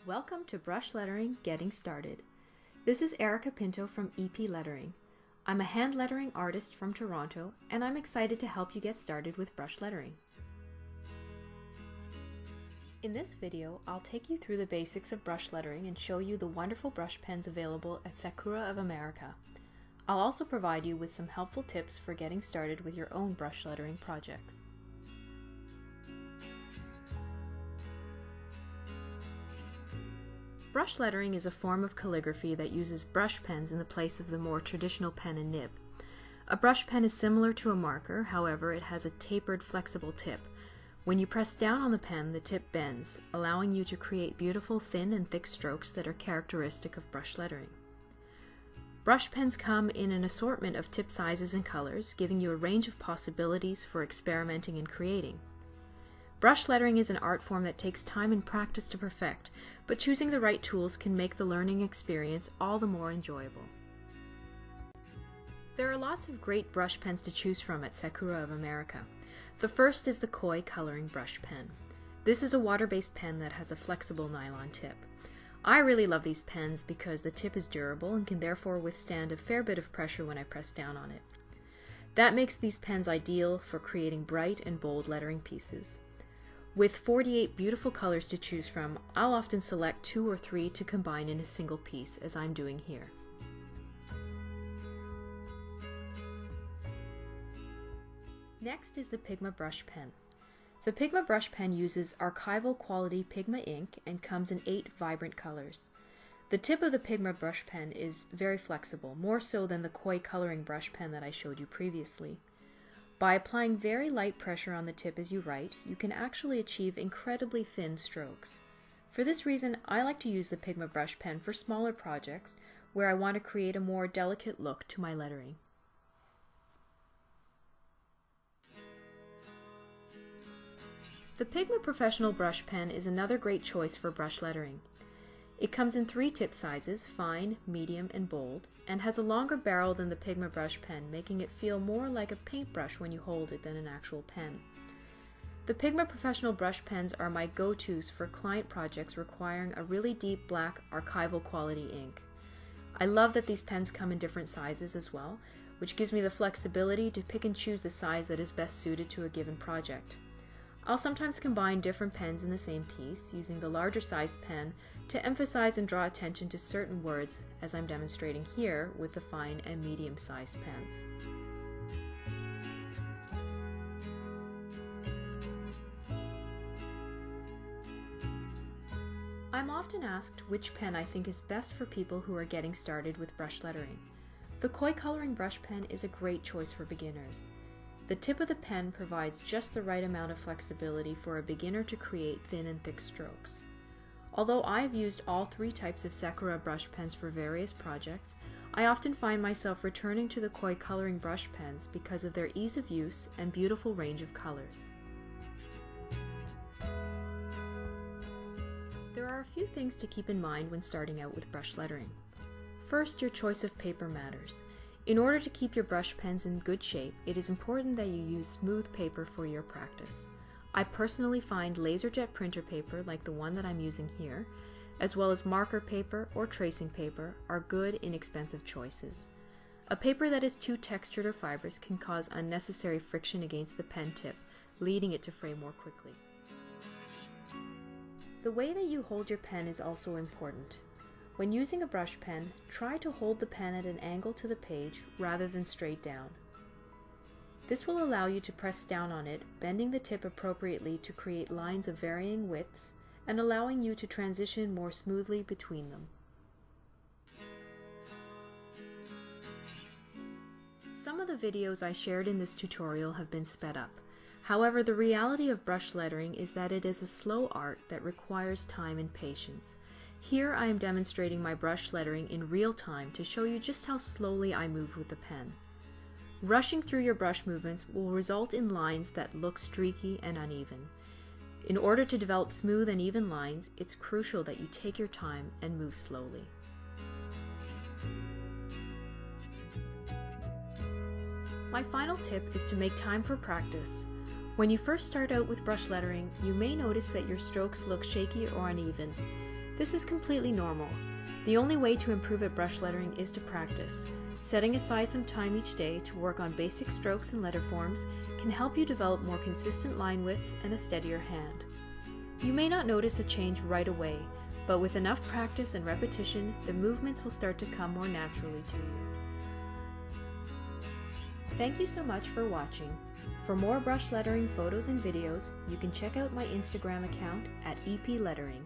Welcome to Brush Lettering Getting Started. This is Erica Pinto from EP Lettering. I'm a hand lettering artist from Toronto, and I'm excited to help you get started with brush lettering. In this video, I'll take you through the basics of brush lettering and show you the wonderful brush pens available at SAKURA of America. I'll also provide you with some helpful tips for getting started with your own brush lettering projects. Brush lettering is a form of calligraphy that uses brush pens in the place of the more traditional pen and nib. A brush pen is similar to a marker, however it has a tapered, flexible tip. When you press down on the pen, the tip bends, allowing you to create beautiful thin and thick strokes that are characteristic of brush lettering. Brush pens come in an assortment of tip sizes and colors, giving you a range of possibilities for experimenting and creating. Brush lettering is an art form that takes time and practice to perfect, but choosing the right tools can make the learning experience all the more enjoyable. There are lots of great brush pens to choose from at SAKURA of America. The first is the Koi coloring brush pen. This is a water-based pen that has a flexible nylon tip. I really love these pens because the tip is durable and can therefore withstand a fair bit of pressure when I press down on it. That makes these pens ideal for creating bright and bold lettering pieces. With 48 beautiful colors to choose from, I'll often select 2 or 3 to combine in a single piece, as I'm doing here. Next is the Pigma brush pen. The Pigma brush pen uses archival quality Pigma ink and comes in 8 vibrant colors. The tip of the Pigma brush pen is very flexible, more so than the Koi coloring brush pen that I showed you previously. By applying very light pressure on the tip as you write, you can actually achieve incredibly thin strokes. For this reason, I like to use the Pigma brush pen for smaller projects where I want to create a more delicate look to my lettering. The Pigma Professional brush pen is another great choice for brush lettering. It comes in 3 tip sizes, fine, medium, and bold, and has a longer barrel than the Pigma brush pen, making it feel more like a paintbrush when you hold it than an actual pen. The Pigma Professional brush pens are my go-tos for client projects requiring a really deep black archival quality ink. I love that these pens come in different sizes as well, which gives me the flexibility to pick and choose the size that is best suited to a given project. I'll sometimes combine different pens in the same piece, using the larger sized pen to emphasize and draw attention to certain words, as I'm demonstrating here with the fine and medium sized pens. I'm often asked which pen I think is best for people who are getting started with brush lettering. The Koi coloring brush pen is a great choice for beginners. The tip of the pen provides just the right amount of flexibility for a beginner to create thin and thick strokes. Although I've used all 3 types of SAKURA brush pens for various projects, I often find myself returning to the Koi coloring brush pens because of their ease of use and beautiful range of colors. There are a few things to keep in mind when starting out with brush lettering. First, your choice of paper matters. In order to keep your brush pens in good shape, it is important that you use smooth paper for your practice. I personally find laserjet printer paper, like the one that I'm using here, as well as marker paper or tracing paper, are good, inexpensive choices. A paper that is too textured or fibrous can cause unnecessary friction against the pen tip, leading it to fray more quickly. The way that you hold your pen is also important. When using a brush pen, try to hold the pen at an angle to the page rather than straight down. This will allow you to press down on it, bending the tip appropriately to create lines of varying widths and allowing you to transition more smoothly between them. Some of the videos I shared in this tutorial have been sped up. However, the reality of brush lettering is that it is a slow art that requires time and patience. Here I am demonstrating my brush lettering in real time to show you just how slowly I move with the pen. Rushing through your brush movements will result in lines that look streaky and uneven. In order to develop smooth and even lines, it's crucial that you take your time and move slowly. My final tip is to make time for practice. When you first start out with brush lettering, you may notice that your strokes look shaky or uneven. This is completely normal. The only way to improve at brush lettering is to practice. Setting aside some time each day to work on basic strokes and letter forms can help you develop more consistent line widths and a steadier hand. You may not notice a change right away, but with enough practice and repetition, the movements will start to come more naturally to you. Thank you so much for watching. For more brush lettering photos and videos, you can check out my Instagram account at EP Lettering.